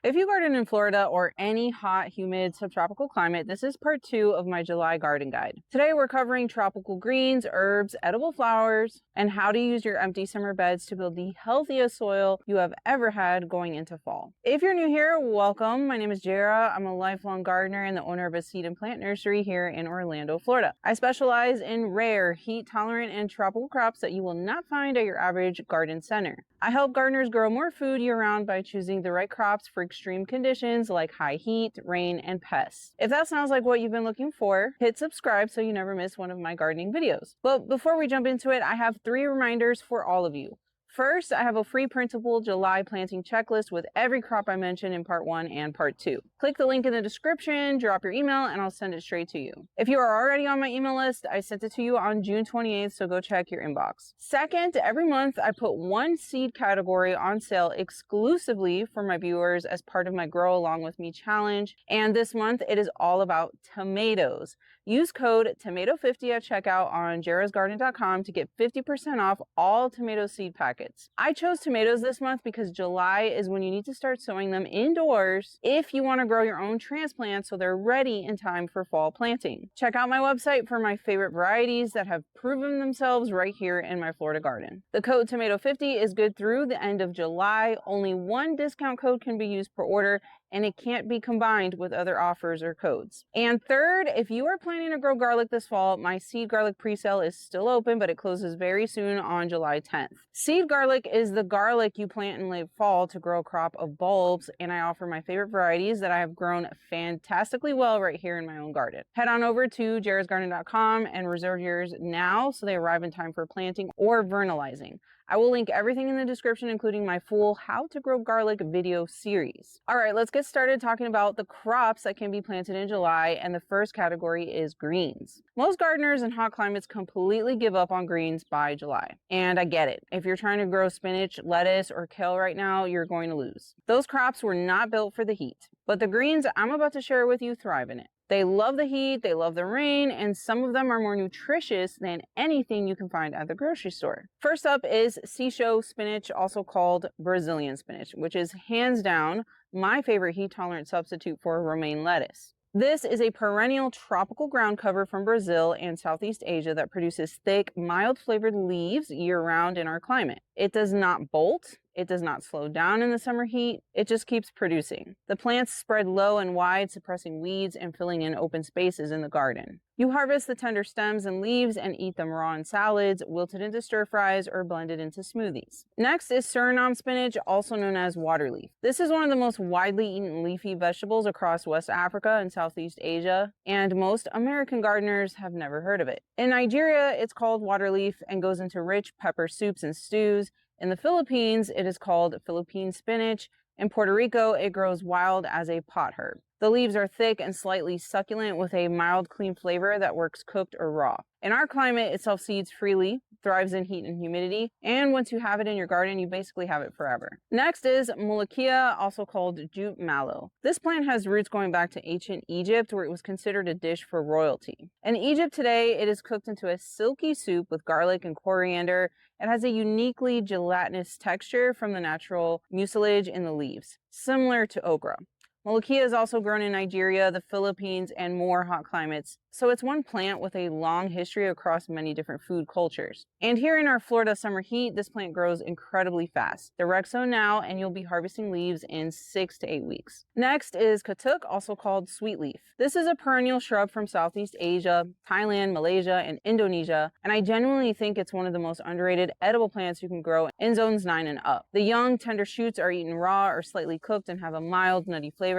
If you garden in Florida or any hot, humid, subtropical climate, this is part 2 of my July garden guide. Today we're covering tropical greens, herbs, edible flowers, and how to use your empty summer beds to build the healthiest soil you have ever had going into fall. If you're new here, welcome. My name is Jerra. I'm a lifelong gardener and the owner of a seed and plant nursery here in Orlando, Florida. I specialize in rare, heat-tolerant, and tropical crops that you will not find at your average garden center. I help gardeners grow more food year-round by choosing the right crops for extreme conditions like high heat, rain, and pests. If that sounds like what you've been looking for, hit subscribe so you never miss one of my gardening videos. But before we jump into it, I have 3 reminders for all of you. First, I have a free printable July planting checklist with every crop I mentioned in part 1 and part 2. Click the link in the description, drop your email, and I'll send it straight to you. If you are already on my email list, I sent it to you on June 28th, so go check your inbox. Second, every month I put one seed category on sale exclusively for my viewers as part of my Grow Along With Me challenge, and this month it is all about tomatoes. Use code TOMATO50 at checkout on jerrasgarden.com to get 50% off all tomato seed packets. I chose tomatoes this month because July is when you need to start sowing them indoors if you want to grow your own transplants so they're ready in time for fall planting. Check out my website for my favorite varieties that have proven themselves right here in my Florida garden. The code TOMATO50 is good through the end of July. Only one discount code can be used per order, and it can't be combined with other offers or codes. And third, if you are planning to grow garlic this fall, my seed garlic pre-sale is still open, but it closes very soon on July 10th. Seed garlic is the garlic you plant in late fall to grow a crop of bulbs, and I offer my favorite varieties that I have grown fantastically well right here in my own garden. Head on over to jerrasgarden.com and reserve yours now so they arrive in time for planting or vernalizing. I will link everything in the description, including my full How to Grow Garlic video series. All right, let's get started talking about the crops that can be planted in July, and the first category is greens. Most gardeners in hot climates completely give up on greens by July, and I get it. If you're trying to grow spinach, lettuce, or kale right now, you're going to lose. Those crops were not built for the heat, but the greens I'm about to share with you thrive in it. They love the heat, they love the rain, and some of them are more nutritious than anything you can find at the grocery store. First up is Cilantro spinach, also called Brazilian spinach, which is hands down my favorite heat-tolerant substitute for romaine lettuce. This is a perennial tropical ground cover from Brazil and Southeast Asia that produces thick, mild-flavored leaves year-round in our climate. It does not bolt. It does not slow down in the summer heat. It just keeps producing. The plants spread low and wide, suppressing weeds and filling in open spaces in the garden. You harvest the tender stems and leaves and eat them raw in salads, wilted into stir fries, or blended into smoothies. Next is Suriname spinach, also known as waterleaf. This is one of the most widely eaten leafy vegetables across West Africa and Southeast Asia, and most American gardeners have never heard of it. In Nigeria, it's called waterleaf and goes into rich pepper soups and stews. In the Philippines, it is called Philippine spinach. In Puerto Rico, it grows wild as a pot herb. The leaves are thick and slightly succulent with a mild, clean flavor that works cooked or raw. In our climate, it self-seeds freely, thrives in heat and humidity, and once you have it in your garden, you basically have it forever. Next is Molokhia, also called jute mallow. This plant has roots going back to ancient Egypt, where it was considered a dish for royalty. In Egypt today, it is cooked into a silky soup with garlic and coriander. It has a uniquely gelatinous texture from the natural mucilage in the leaves, similar to okra. Molokhia is also grown in Nigeria, the Philippines, and more hot climates, so it's one plant with a long history across many different food cultures. And here in our Florida summer heat, this plant grows incredibly fast. Direct sow now, and you'll be harvesting leaves in 6 to 8 weeks. Next is katuk, also called sweet leaf. This is a perennial shrub from Southeast Asia, Thailand, Malaysia, and Indonesia, and I genuinely think it's one of the most underrated edible plants you can grow in zones 9 and up. The young, tender shoots are eaten raw or slightly cooked and have a mild, nutty flavor.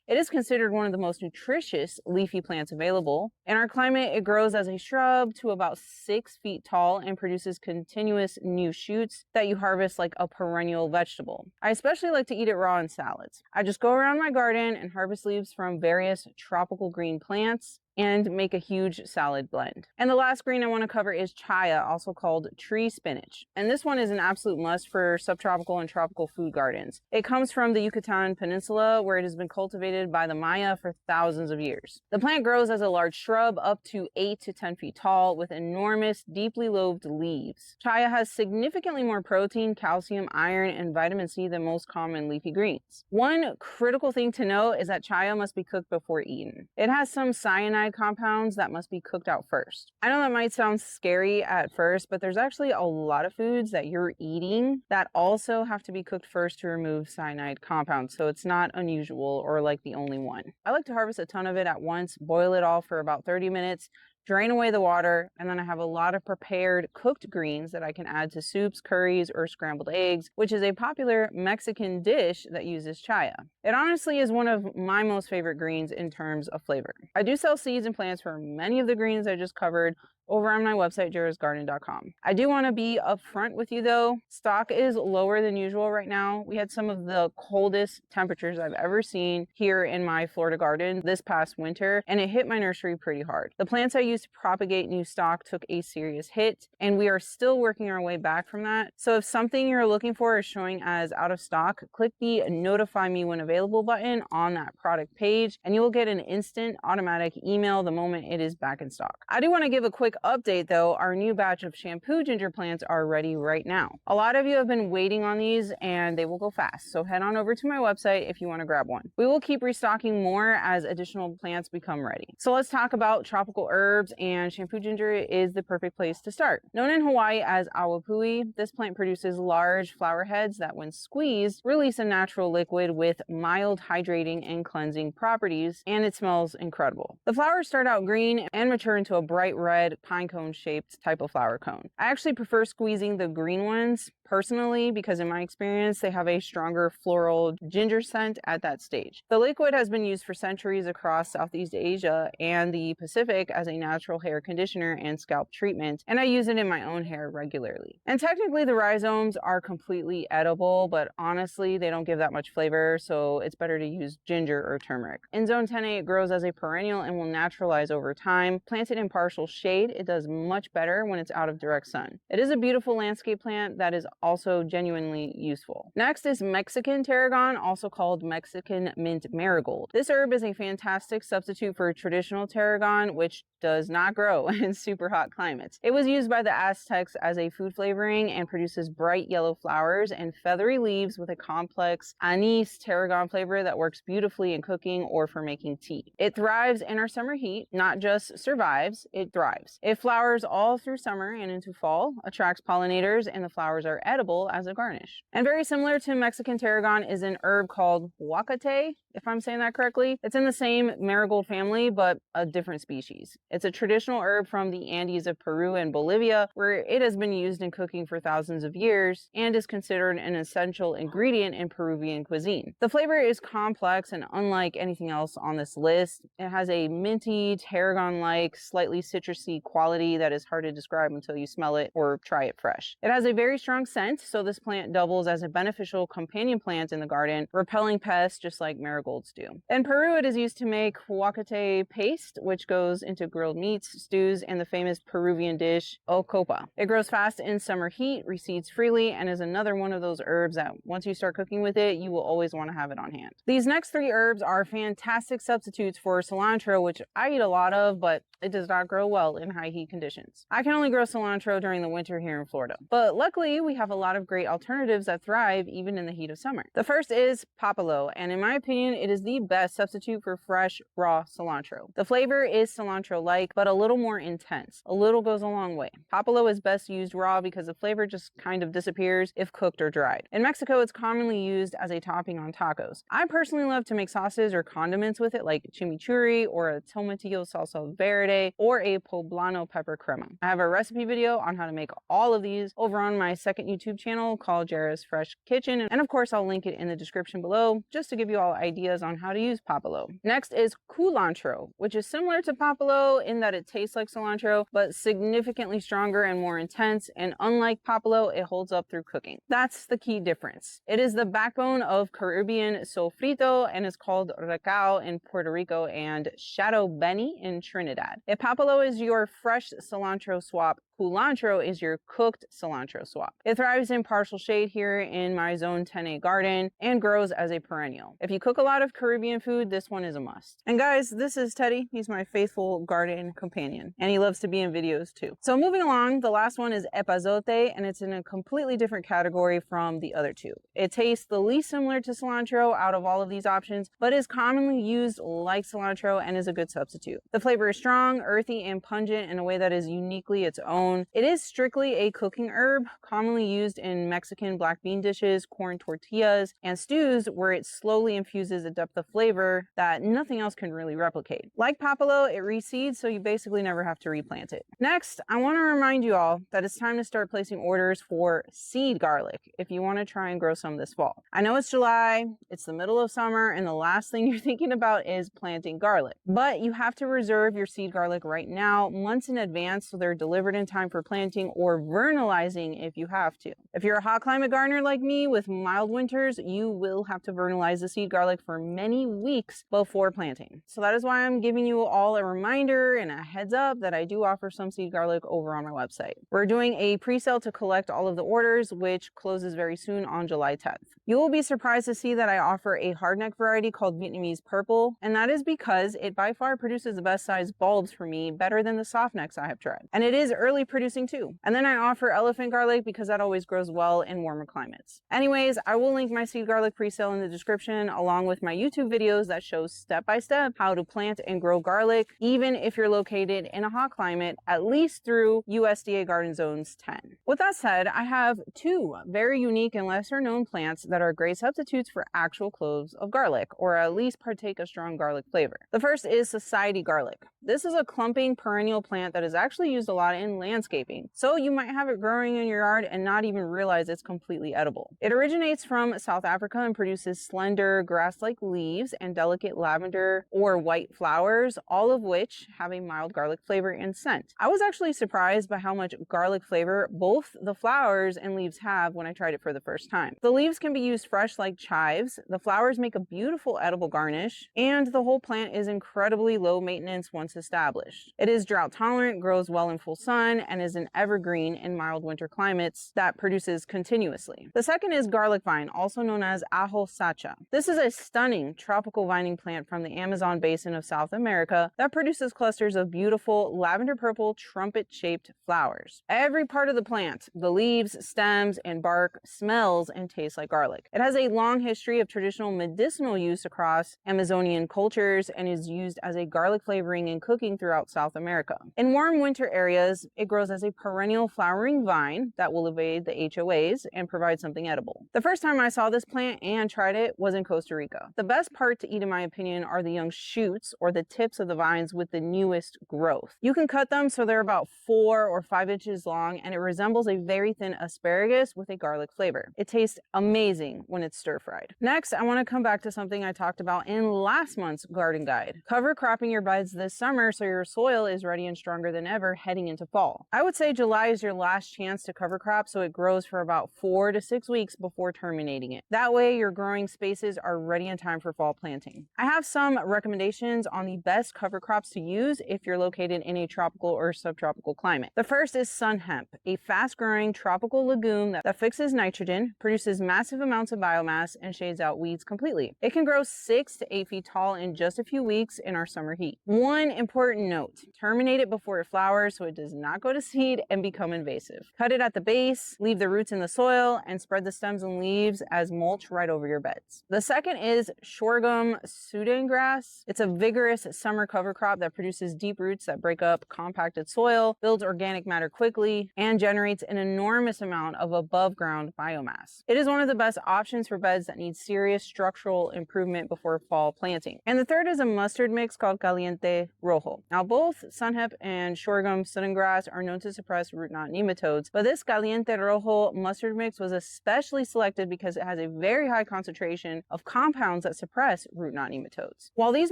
It is considered one of the most nutritious leafy plants available. In our climate, it grows as a shrub to about 6 feet tall and produces continuous new shoots that you harvest like a perennial vegetable. I especially like to eat it raw in salads. I just go around my garden and harvest leaves from various tropical green plants, and make a huge salad blend. And the last green I want to cover is chaya, also called tree spinach. And this one is an absolute must for subtropical and tropical food gardens. It comes from the Yucatan Peninsula, where it has been cultivated by the Maya for thousands of years. The plant grows as a large shrub up to 8 to 10 feet tall with enormous, deeply lobed leaves. Chaya has significantly more protein, calcium, iron, and vitamin C than most common leafy greens. One critical thing to note is that chaya must be cooked before eaten. It has some cyanide compounds that must be cooked out first. I know that might sound scary at first, but there's actually a lot of foods that you're eating that also have to be cooked first to remove cyanide compounds, so it's not unusual or like the only one. I like to harvest a ton of it at once, boil it all for about 30 minutes, drain away the water, and then I have a lot of prepared cooked greens that I can add to soups, curries, or scrambled eggs, which is a popular Mexican dish that uses chaya. It honestly is one of my most favorite greens in terms of flavor. I do sell seeds and plants for many of the greens I just covered over on my website, jerrasgarden.com. I do want to be upfront with you though. Stock is lower than usual right now. We had some of the coldest temperatures I've ever seen here in my Florida garden this past winter, and it hit my nursery pretty hard. The plants I used to propagate new stock took a serious hit, and we are still working our way back from that. So if something you're looking for is showing as out of stock, click the notify me when available button on that product page, and you will get an instant automatic email the moment it is back in stock. I do want to give a quick update though. Our new batch of shampoo ginger plants are ready right now. A lot of you have been waiting on these and they will go fast, so head on over to my website if you want to grab one. We will keep restocking more as additional plants become ready. So let's talk about tropical herbs, and shampoo ginger is the perfect place to start. Known in Hawaii as awapui, this plant produces large flower heads that when squeezed release a natural liquid with mild hydrating and cleansing properties, and it smells incredible. The flowers start out green and mature into a bright red pine cone shaped type of flower cone. I actually prefer squeezing the green ones personally because in my experience they have a stronger floral ginger scent at that stage. The liquid has been used for centuries across Southeast Asia and the Pacific as a natural hair conditioner and scalp treatment, and I use it in my own hair regularly. And technically the rhizomes are completely edible, but honestly they don't give that much flavor, so it's better to use ginger or turmeric. In Zone 10A it grows as a perennial and will naturalize over time. Planted in partial shade, it does much better when it's out of direct sun. It is a beautiful landscape plant that is also genuinely useful. Next is Mexican tarragon, also called Mexican mint marigold. This herb is a fantastic substitute for traditional tarragon, which does not grow in super hot climates. It was used by the Aztecs as a food flavoring and produces bright yellow flowers and feathery leaves with a complex anise tarragon flavor that works beautifully in cooking or for making tea. It thrives in our summer heat, not just survives, it thrives. It flowers all through summer and into fall, attracts pollinators, and the flowers are edible as a garnish. And very similar to Mexican tarragon is an herb called huacate, if I'm saying that correctly. It's in the same marigold family, but a different species. It's a traditional herb from the Andes of Peru and Bolivia, where it has been used in cooking for thousands of years and is considered an essential ingredient in Peruvian cuisine. The flavor is complex and unlike anything else on this list. It has a minty, tarragon-like, slightly citrusy quality that is hard to describe until you smell it or try it fresh. It has a very strong scent, so this plant doubles as a beneficial companion plant in the garden, repelling pests just like marigolds do. In Peru, it is used to make huacate paste, which goes into grilled meats, stews, and the famous Peruvian dish ocopa. It grows fast in summer heat, reseeds freely, and is another one of those herbs that once you start cooking with it, you will always want to have it on hand. These next three herbs are fantastic substitutes for cilantro, which I eat a lot of, but it does not grow well in high heat conditions. I can only grow cilantro during the winter here in Florida, but luckily we have a lot of great alternatives that thrive even in the heat of summer. The first is papalo, and in my opinion, it is the best substitute for fresh, raw cilantro. The flavor is cilantro-like, but a little more intense. A little goes a long way. Papalo is best used raw because the flavor just kind of disappears if cooked or dried. In Mexico, it's commonly used as a topping on tacos. I personally love to make sauces or condiments with it, like chimichurri or a tomatillo salsa verde or a poblano serrano pepper crema. I have a recipe video on how to make all of these over on my second YouTube channel called Jerra's Fresh Kitchen, and of course I'll link it in the description below just to give you all ideas on how to use papalo. Next is culantro, which is similar to papalo in that it tastes like cilantro, but significantly stronger and more intense, and unlike papalo, it holds up through cooking. That's the key difference. It is the backbone of Caribbean sofrito and is called recao in Puerto Rico and shadow beni in Trinidad. If papalo is your fresh cilantro swap, culantro is your cooked cilantro swap. It thrives in partial shade here in my Zone 10A garden and grows as a perennial. If you cook a lot of Caribbean food, this one is a must. And guys, this is Teddy. He's my faithful garden companion, and he loves to be in videos too. So moving along, the last one is epazote, and it's in a completely different category from the other two. It tastes the least similar to cilantro out of all of these options, but is commonly used like cilantro and is a good substitute. The flavor is strong, earthy, and pungent in a way that is uniquely its own. It is strictly a cooking herb, commonly used in Mexican black bean dishes, corn tortillas, and stews where it slowly infuses a depth of flavor that nothing else can really replicate. Like papalo, it reseeds, so you basically never have to replant it. Next, I want to remind you all that it's time to start placing orders for seed garlic if you want to try and grow some this fall. I know it's July, it's the middle of summer, and the last thing you're thinking about is planting garlic. But you have to reserve your seed garlic right now, months in advance, so they're delivered in time for planting or vernalizing if you have to. If you're a hot climate gardener like me with mild winters, you will have to vernalize the seed garlic for many weeks before planting. So that is why I'm giving you all a reminder and a heads up that I do offer some seed garlic over on my website. We're doing a pre-sale to collect all of the orders, which closes very soon on July 10th. You will be surprised to see that I offer a hardneck variety called Vietnamese purple, and that is because it by far produces the best size bulbs for me, better than the soft necks I have tried. And it is early producing too. And then I offer elephant garlic because that always grows well in warmer climates. Anyways, I will link my seed garlic pre-sale in the description along with my YouTube videos that show step-by-step how to plant and grow garlic, even if you're located in a hot climate, at least through USDA Garden Zones 10. With that said, I have two very unique and lesser known plants that are great substitutes for actual cloves of garlic, or at least partake a strong garlic flavor. The first is society garlic. This is a clumping perennial plant that is actually used a lot in landscaping, so you might have it growing in your yard and not even realize it's completely edible. It originates from South Africa and produces slender grass-like leaves and delicate lavender or white flowers, all of which have a mild garlic flavor and scent. I was actually surprised by how much garlic flavor both the flowers and leaves have when I tried it for the first time. The leaves can be used fresh like chives, the flowers make a beautiful edible garnish, and the whole plant is incredibly low maintenance once established. It is drought tolerant, grows well in full sun, and is an evergreen in mild winter climates that produces continuously. The second is garlic vine, also known as ajo sacha. This is a stunning tropical vining plant from the Amazon basin of South America that produces clusters of beautiful lavender purple trumpet-shaped flowers. Every part of the plant, the leaves, stems, and bark, smells and tastes like garlic. It has a long history of traditional medicinal use across Amazonian cultures and is used as a garlic flavoring in cooking throughout South America. In warm winter areas, it grows as a perennial flowering vine that will evade the HOAs and provide something edible. The first time I saw this plant and tried it was in Costa Rica. The best part to eat, in my opinion, are the young shoots or the tips of the vines with the newest growth. You can cut them so they're about 4 or 5 inches long, and it resembles a very thin asparagus with a garlic flavor. It tastes amazing when it's stir-fried. Next, I want to come back to something I talked about in last month's garden guide. Cover cropping your beds this summer so your soil is ready and stronger than ever heading into fall. I would say July is your last chance to cover crop so it grows for about 4 to 6 weeks before terminating it. That way your growing spaces are ready in time for fall planting. I have some recommendations on the best cover crops to use if you're located in a tropical or subtropical climate. The first is sun hemp, a fast-growing tropical legume that fixes nitrogen, produces massive amounts of biomass, and shades out weeds completely. It can grow 6 to 8 feet tall in just a few weeks in our summer heat. One important note, terminate it before it flowers so it does not go go to seed and become invasive. Cut it at the base, leave the roots in the soil, and spread the stems and leaves as mulch right over your beds. The second is sorghum Sudan grass. It's a vigorous summer cover crop that produces deep roots that break up compacted soil, builds organic matter quickly, and generates an enormous amount of above ground biomass. It is one of the best options for beds that need serious structural improvement before fall planting. And the third is a mustard mix called Caliente Rojo. Now, both sunhep and sorghum Sudan grass are known to suppress root knot nematodes, but this Caliente Rojo mustard mix was especially selected because it has a very high concentration of compounds that suppress root knot nematodes. While these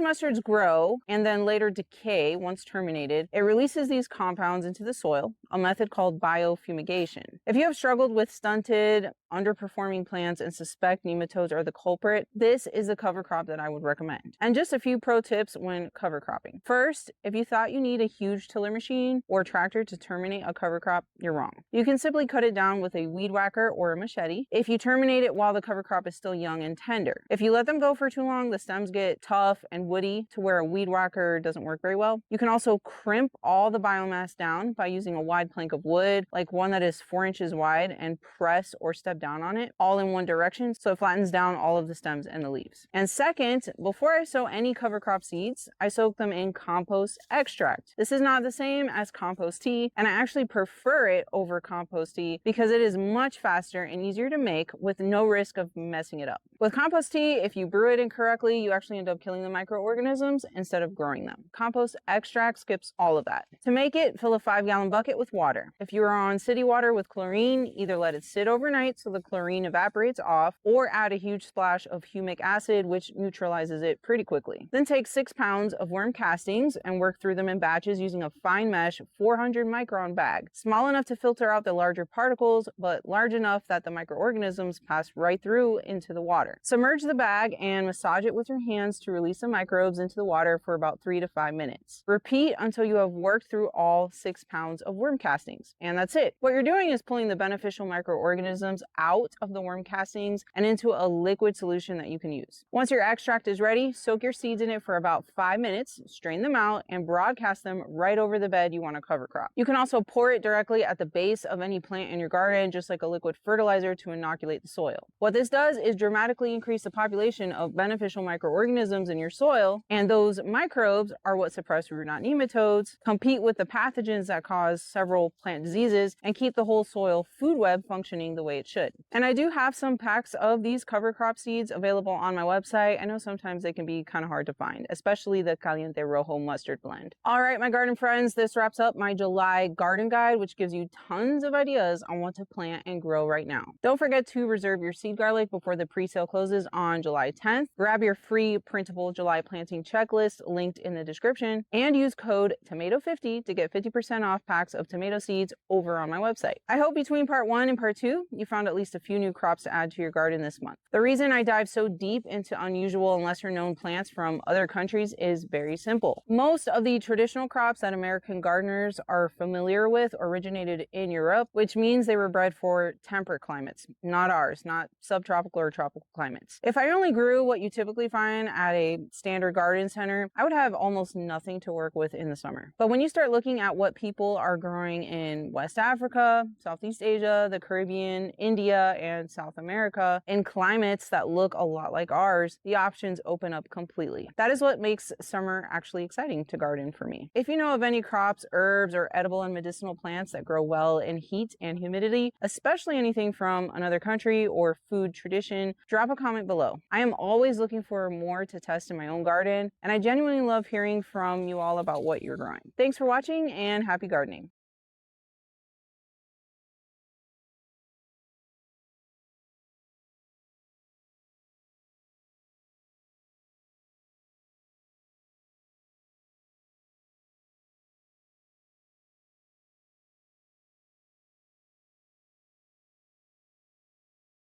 mustards grow and then later decay once terminated, it releases these compounds into the soil, a method called biofumigation. If you have struggled with stunted, underperforming plants and suspect nematodes are the culprit, this is a cover crop that I would recommend. And just a few pro tips when cover cropping. First, if you thought you need a huge tiller machine or tractor to terminate a cover crop, you're wrong. You can simply cut it down with a weed whacker or a machete if you terminate it while the cover crop is still young and tender. If you let them go for too long, the stems get tough and woody to where a weed whacker doesn't work very well. You can also crimp all the biomass down by using a wide plank of wood, like one that is 4 inches wide, and press or step down on it all in one direction so it flattens down all of the stems and the leaves. And second, before I sow any cover crop seeds, I soak them in compost extract. This is not the same as compost tea, and I actually prefer it over compost tea because it is much faster and easier to make with no risk of messing it up. With compost tea, if you brew it incorrectly, you actually end up killing the microorganisms instead of growing them. Compost extract skips all of that. To make it, fill a 5-gallon bucket with water. If you are on city water with chlorine, either let it sit overnight so the chlorine evaporates off, or add a huge splash of humic acid, which neutralizes it pretty quickly. Then take 6 pounds of worm castings and work through them in batches using a fine mesh 400 micron bag, small enough to filter out the larger particles, but large enough that the microorganisms pass right through into the water. Submerge the bag and massage it with your hands to release the microbes into the water for about 3 to 5 minutes. Repeat until you have worked through all 6 pounds of worm castings, and that's it. What you're doing is pulling the beneficial microorganisms out of the worm castings and into a liquid solution that you can use. Once your extract is ready, soak your seeds in it for about 5 minutes, strain them out, and broadcast them right over the bed you want to cover crop. You can also pour it directly at the base of any plant in your garden, just like a liquid fertilizer, to inoculate the soil. What this does is dramatically increase the population of beneficial microorganisms in your soil, and those microbes are what suppress root knot nematodes, compete with the pathogens that cause several plant diseases, and keep the whole soil food web functioning the way it should. And I do have some packs of these cover crop seeds available on my website. I know sometimes they can be kind of hard to find, especially the Caliente Rojo mustard blend. All right, my garden friends, this wraps up my July garden guide, which gives you tons of ideas on what to plant and grow right now. Don't forget to reserve your seed garlic before the pre-sale closes on July 10th. Grab your free printable July planting checklist linked in the description, and use code TOMATO50 to get 50% off packs of tomato seeds over on my website. I hope between part 1 and part 2, you found at least a few new crops to add to your garden this month. The reason I dive so deep into unusual and lesser known plants from other countries is very simple. Most of the traditional crops that American gardeners are familiar with originated in Europe, which means they were bred for temperate climates, not ours, not subtropical or tropical climates. If I only grew what you typically find at a standard garden center, I would have almost nothing to work with in the summer. But when you start looking at what people are growing in West Africa, Southeast Asia, the Caribbean, India, and South America, in climates that look a lot like ours, the options open up completely. That is what makes summer actually exciting to garden for me. If you know of any crops, herbs, or edible and medicinal plants that grow well in heat and humidity, especially anything from another country or food tradition, drop a comment below. I am always looking for more to test in my own garden, and I genuinely love hearing from you all about what you're growing. Thanks for watching, and happy gardening.